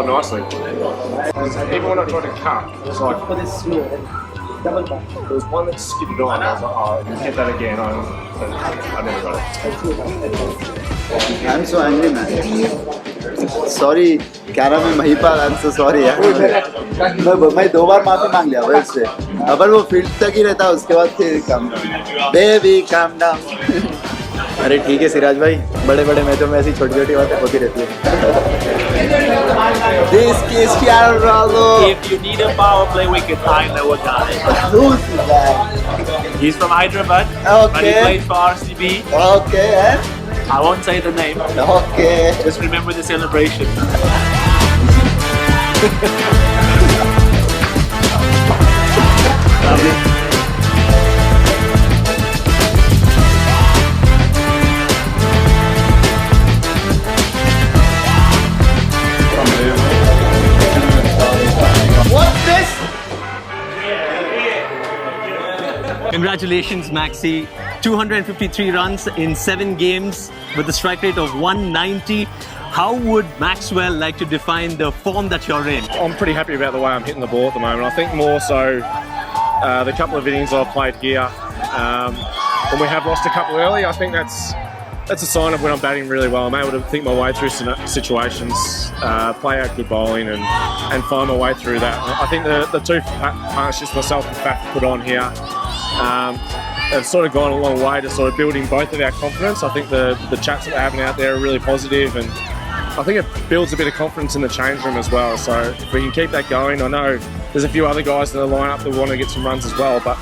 bowled nicely. Even when I tried to cut, it was like there was one that skipped on. I was like, oh, hit that again. I never got it. I'm so angry, man. Sorry, क्या नाम है Mahipal? I'm so sorry यार. मैं 2 बार माफी मांग लिया भाई उससे. अगर वो फील्ड तक ही रहता उसके बाद फिर calm down. Baby calm down. अरे ठीक है सिराज भाई, बड़े-बड़े मैचों में ऐसी छोटी-छोटी बातें होती रहती है. This is Ronaldo. If you need a power play wicket, I know a guy. Who's that? He's from Hyderabad, Okay. but he plays for RCB. Okay, and? I won't say the name. Okay. Just remember the celebration. What's this? Congratulations, Maxi. 253 runs in 7 games with a strike rate of 190. How would Maxwell like to define the form that you're in? I'm pretty happy about the way I'm hitting the ball at the moment. I think more so the couple of innings I've played here, when we have lost a couple early, I think that's a sign of when I'm batting really well. I'm able to think my way through situations, play out good bowling and find my way through that. I think the two partnerships myself and Faf put on here have sort of gone a long way to sort of building both of our confidence. I think the chats that we're having out there are really positive, and I think it builds a bit of confidence in the change room as well. So if we can keep that going, I know there's a few other guys in the lineup that want to get some runs as well, but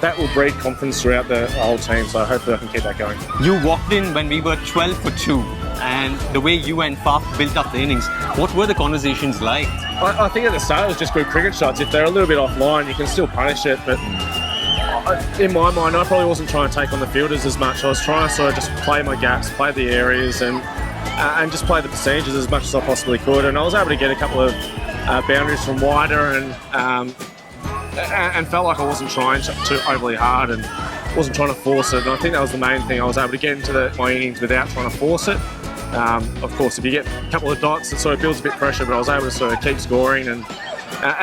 that will breed confidence throughout the whole team, so hopefully I can keep that going. You walked in when we were 12 for 2, and the way you and Faf built up the innings, what were the conversations like? I think at the start it was just good cricket shots. If they're a little bit offline, you can still punish it, but in my mind, I probably wasn't trying to take on the fielders as much. I was trying to sort of just play my gaps, play the areas, and just play the percentages as much as I possibly could. And I was able to get a couple of boundaries from wider, and felt like I wasn't trying too overly hard and wasn't trying to force it. And I think that was the main thing. I was able to get into my innings without trying to force it. Of course, if you get a couple of dots, it sort of builds a bit of pressure, but I was able to sort of keep scoring, and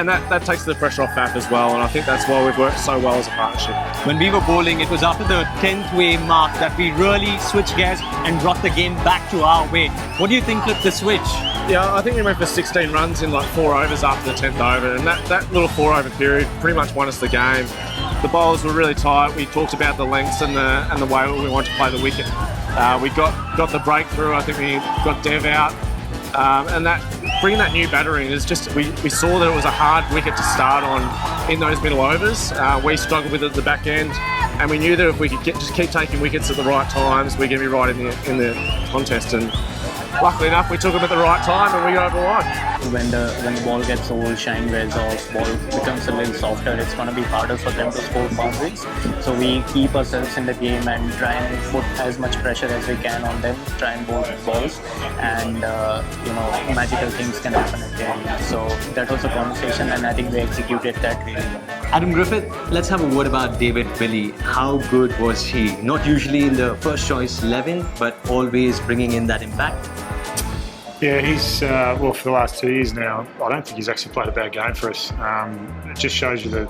that takes the pressure off Faf as well, and I think that's why we've worked so well as a partnership. When we were bowling, it was after the 10th way mark that we really switched gears and brought the game back to our way. What do you think of the switch? Yeah, I think we went for 16 runs in like 4 overs after the 10th over, and that little 4 over period pretty much won us the game. The bowlers were really tight. We talked about the lengths and the way we wanted to play the wicket. We got the breakthrough. I think we got Dev out, and bringing that new batter in is just, we saw that it was a hard wicket to start on in those middle overs. We struggled with it at the back end, and we knew that if we could just keep taking wickets at the right times, we're going to be right in the contest. And luckily enough, we took them at the right time and we got over the line. When the ball gets old, shine wears off, ball becomes a little softer, it's going to be harder for them to score boundaries. So we keep ourselves in the game and try and put as much pressure as we can on them, try and bowl balls, and magical things can happen at the end. So that was a conversation, and I think we executed that really well. Adam Griffith, let's have a word about David Willey. How good was he? Not usually in the first choice 11, but always bringing in that impact. Yeah, he's, well, for the last 2 years now, I don't think he's actually played a bad game for us. It just shows you the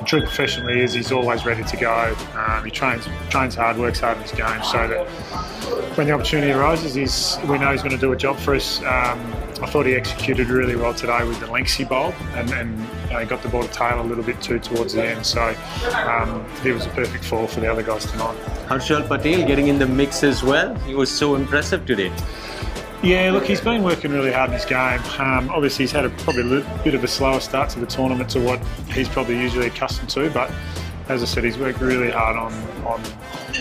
true professional he is. He's always ready to go. He trains hard, works hard in his game, so that when the opportunity arises, we know he's going to do a job for us. I thought he executed really well today with the lengths he bowled, and he got the ball to tail a little bit too towards the end. So he was a perfect fall for the other guys tonight. Harshal Patel getting in the mix as well. He was so impressive today. Yeah, look, he's been working really hard in his game. Obviously, he's had probably a bit of a slower start to the tournament to what he's probably usually accustomed to, but as I said, he's worked really hard on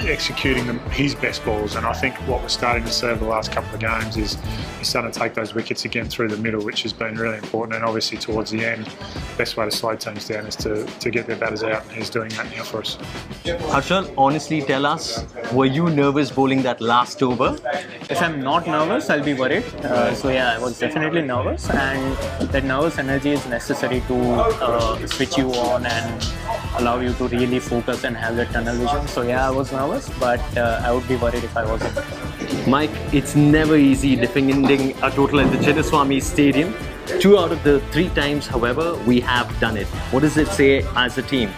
executing his best balls, and I think what we're starting to see over the last couple of games is he's starting to take those wickets again through the middle, which has been really important. And obviously towards the end, the best way to slow teams down is to get their batters out, and he's doing that now for us. Harshal, honestly tell us, were you nervous bowling that last over? If I'm not nervous, I'll be worried. So yeah, I was definitely nervous, and that nervous energy is necessary to switch you on and allow you to really focus and have that tunnel vision. So yeah, I was nervous, but I would be worried if I wasn't. Mike, it's never easy defending a total at the Chinnaswamy Stadium. 2 out of the 3 times, however, we have done it. What does it say as a team?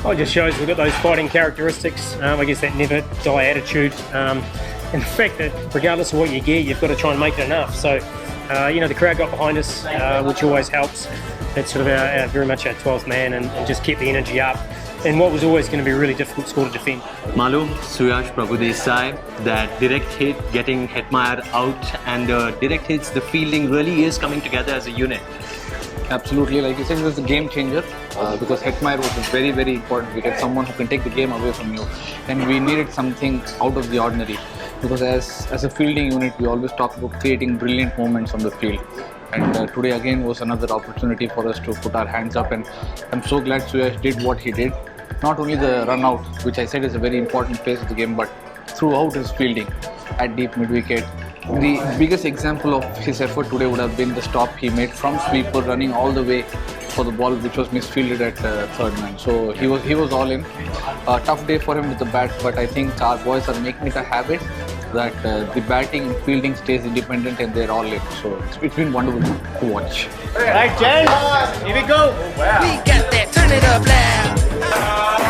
Oh, it just shows we've got those fighting characteristics. I guess that never die attitude. And the fact that regardless of what you get, you've got to try and make it enough. So, the crowd got behind us, which always helps. It's sort of very much our 12th man and just kept the energy up. And what was always going to be a really difficult score to defend. Malu, Suyash Prabhudesai, that direct hit getting Hetmeyer out, and direct hits, the fielding really is coming together as a unit. Absolutely, like you said, it was a game changer because Hetmeyer was a very, very important wicket, someone who can take the game away from you. And we needed something out of the ordinary because as a fielding unit, we always talk about creating brilliant moments on the field. And today again was another opportunity for us to put our hands up, and I'm so glad Suyash did what he did. Not only the run out, which I said is a very important phase of the game, but throughout his fielding at deep mid-wicket. The biggest example of his effort today would have been the stop he made from sweeper, running all the way for the ball which was misfielded at third man. So he was all in. Tough day for him with the bat, but I think our boys are making it a habit that the batting and fielding stays independent and they're all in. So it's been wonderful to watch. All right, gents, here we go. We got that, turn it up loud.